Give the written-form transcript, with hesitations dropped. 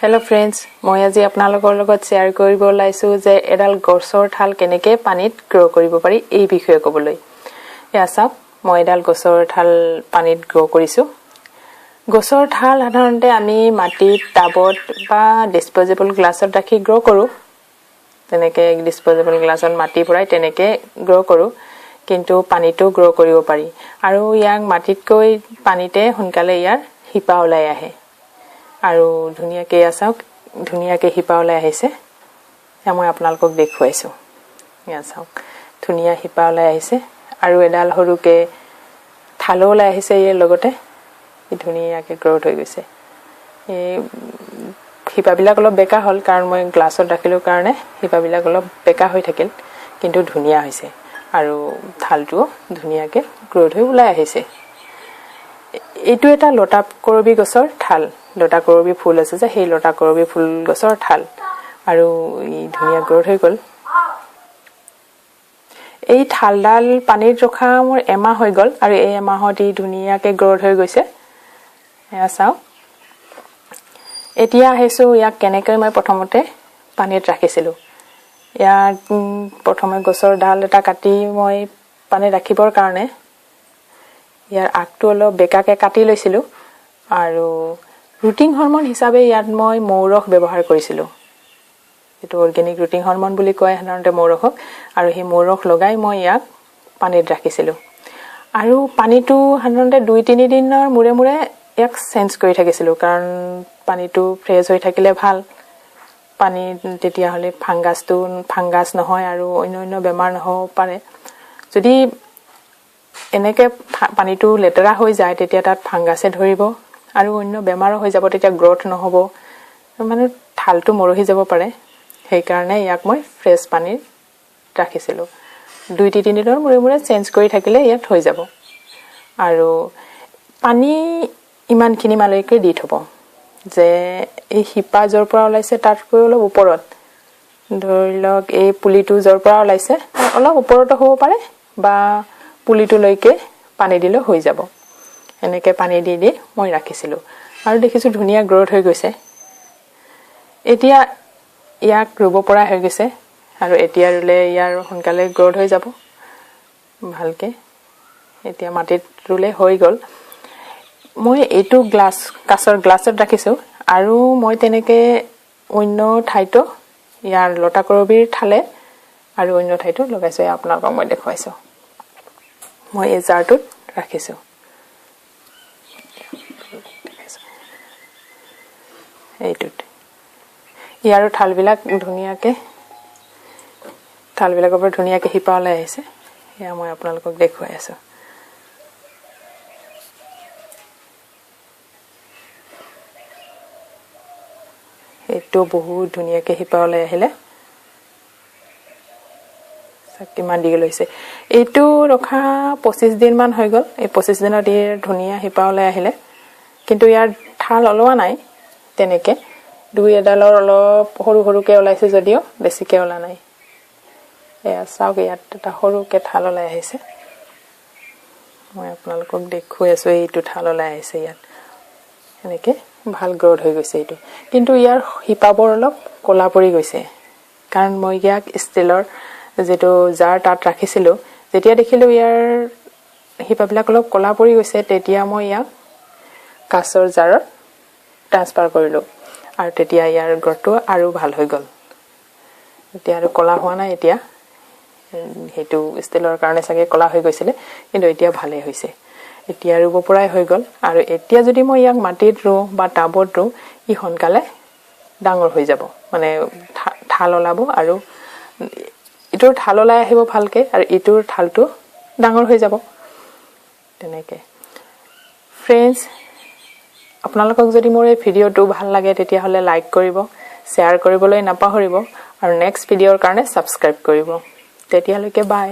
Hello friends, মই আজি আপোনালোকৰ লগত শেয়াৰ কৰিব লাইছো যে এডাল গছৰ ঠাল কেনেকৈ পানীত গ্ৰো কৰিব পাৰি এই বিষয়ে ক'বলৈ। এয়া চাওক, মই এডাল গছৰ ঠাল পানীত গ্ৰো কৰিছো। গছৰ ঠাল সাধাৰণতে আমি মাটিত, টাবত বা ডিসপোজেবল গ্লাছত ৰাখি গ্ৰো কৰো। তেনেকৈ ডিসপোজেবল গ্লাছত মাটি ভৰাই তেনেকৈ গ্ৰো কৰো, কিন্তু পানীতো গ্ৰো কৰিব পাৰি। আৰু ইয়াক মাটিতকৈ পানীতে সোনকালে ইয়াৰ শিপা ওলাই আহে। আৰু ধুনিয়াকে আছক ধুনিয়াকে শিপা ওলাই আহিছে। মই আপোনালোকক দেখুৱাইছো। ইয়া চাওক, ধুনিয়া শিপা ওলাই আহিছে আৰু এডাল হৰুকে ঠালো ওলাই আহিছে। ইয়াৰ লগতে ধুনিয়াকে গ্ৰোথ হৈ গৈছে। এই শিপাবিলাক অলপ বেকা হ'ল কাৰণ মই গ্লাছত ৰাখিলো কাৰণে শিপাবিলাক অলপ বেকা হৈ থাকিল, কিন্তু ধুনিয়া হৈছে আৰু ঠালটো ধুনিয়াকে গ্ৰোথ হৈ ওলাই আহিছে। এইটো এটা লতা কৰবি গছৰ ঠাল। লতা কৰবি ফুল আছে যে সেই লতা কৰবি ফুল গছৰ ঠাল আৰু ই ধুনিয়া গ্ৰোথ হৈ গল। এই ঠালডাল পানীত ৰখা মোৰ এমাহ হৈ গল আৰু এই এমাহত ই ধুনিয়াকে গ্ৰোথ হৈ গৈছে। এয়া চাও, এতিয়া আহিছো ইয়াক কেনেকৈ মই প্ৰথমতে পানীত ৰাখিছিলো। ইয়াক প্ৰথমে গছৰ ডাল এটা কাটি মই পানীত ৰাখিবৰ কাৰণে ইয়াৰ আগটো অলপ বেকাকে কাটি লৈছিলো আৰু ৰুটিং হৰমন হিচাপে ইয়াত মই মৌৰস ব্যৱহাৰ কৰিছিলো। এটো অৰ্গেনিক ৰুটিং হৰমন বুলি কয় সাধাৰণতে মৌৰসক, আৰু সেই মৌৰস লগাই মই ইয়াক পানীত ৰাখিছিলো। আৰু পানীটো সাধাৰণতে 2-3 দিনৰ মূৰে মূৰে ইয়াক চেঞ্জ কৰি থাকিছিলো, কাৰণ পানীটো ফ্ৰেছ হৈ থাকিলে ভাল। পানী তেতিয়া হলে ফাংগাছ নহয় আৰু অন্য বেমাৰ নহব পাৰে। যদি এনেকে পানীটো লেতেৰা হৈ যায় তেতিয়া তাত ফাংগাছে ধৰিব আৰু অন্য বেমাৰো হৈ যাব, তেতিয়া গ্ৰোথ নহব, মানে ঠালটো মৰহি যাব পাৰে। সেই কাৰণে ইয়াক মই ফ্ৰেছ পানীত ৰাখিছিলো। 2-3 দিনৰ মূৰে মূৰে চেঞ্জ কৰি থাকিলে ইয়াত হৈ যাব। আৰু পানী ইমানখিনি মালৈকে দি থব যে এই শিপা যৰ পৰা ওলাইছে তাতকৈ অলপ ওপৰত, ধৰি লওক এই পুলিটো যৰ পৰা ওলাইছে অলপ ওপৰতো হ'ব পাৰে বা পুলিটোলৈকে পানী দিলে হৈ যাব। এনেকে পানী দি মই ৰাখিছিলো আৰু দেখিছো ধুনিয়া গ্ৰোথ হৈ গৈছে। এতিয়া ইয়াক ৰুব পৰা হৈ গৈছে আৰু এতিয়া ৰুলে ইয়াৰ সোনকালে গ্ৰোথ হৈ যাব ভালকে। এতিয়া মাটিত ৰুলে হৈ গল। মই এইটো কাঁচৰ গ্লাছত ৰাখিছো আৰু মই তেনেকে অন্য ঠাইতো ইয়াৰ লতা কৰবিৰ ঠালে আৰু অন্য ঠাইতো লগাইছো। আপোনালোকক মই দেখুৱাইছো। মই এই জাৰটোত ৰাখিছো। এইটোত ইয়াৰ ঠালবিলাকৰ পৰা ধুনীয়াকে শিপা ওলাই আহিছে। এয়া মই আপোনালোকক দেখুৱাই আছো। এইটো বহুত ধুনীয়াকে শিপা ওলাই আহিলে। কিমান দীঘল হৈছে। এইটো ৰখা 25 দিন মান হৈ গল। এই 25 দিনত ধুনীয়া শিপা ওলাই আহিলে, কিন্তু ইয়াৰ ঠাল ওলোৱা নাই তেনেকে। দুই এডালৰ অলপ সৰু সৰুকে ওলাইছে যদিও বেছিকে ওলা নাই। এয়া চাওক, ইয়াত এটা সৰুকে ঠাল ওলাই আহিছে। মই আপোনালোকক দেখুৱাই আছো। এইটো ঠাল ওলাই আহিছে ইয়াত। এনেকে ভাল গ্ৰোথ হৈ গৈছে এইটো, কিন্তু ইয়াৰ শিপাবোৰ অলপ কলা পৰি গৈছে কাৰণ মই ইয়াক ষ্টিলৰ যেটো জাৰ তাত ৰাখিছিলো। যেতিয়া দেখিলো ইয়াৰ শিপাবিলাক অলপ কলা পৰি গৈছে, তেতিয়া মই ইয়াক কাঁচৰ জাৰত ট্ৰান্সফাৰ কৰিলো আৰু তেতিয়া ইয়াৰ গ্ৰোথটো আৰু ভাল হৈ গল। এতিয়া আৰু কলা হোৱা নাই। এতিয়া হেতু ষ্টিলৰ কাৰণে চাগে কলা হৈ গৈছিলে, কিন্তু এতিয়া ভালে হৈছে। এতিয়া ৰুব পৰাই হৈ গল। আৰু এতিয়া যদি মই ইয়াক মাটিত ৰুওঁ বা টাবত ৰুওঁ, ই সোনকালে ডাঙৰ হৈ যাব, মানে ঠাল ওলাব আৰু ইটোৰ ঠাল ওলাই আহিব ভালকে আৰু ইটোৰ ঠালটো ডাঙৰ হৈ যাব। তেনেকে ফ্ৰেণ্ডছ, আপোনালোকক যদি মোৰ এই ভিডিঅ'টো ভাল লাগে তেতিয়াহলে লাইক কৰিব, শ্বেয়াৰ কৰিবলৈ নাপাহৰিব আৰু নেক্সট ভিডিঅ'ৰ কাৰণে সাবস্ক্ৰাইব কৰিব। তেতিয়ালৈকে বাই।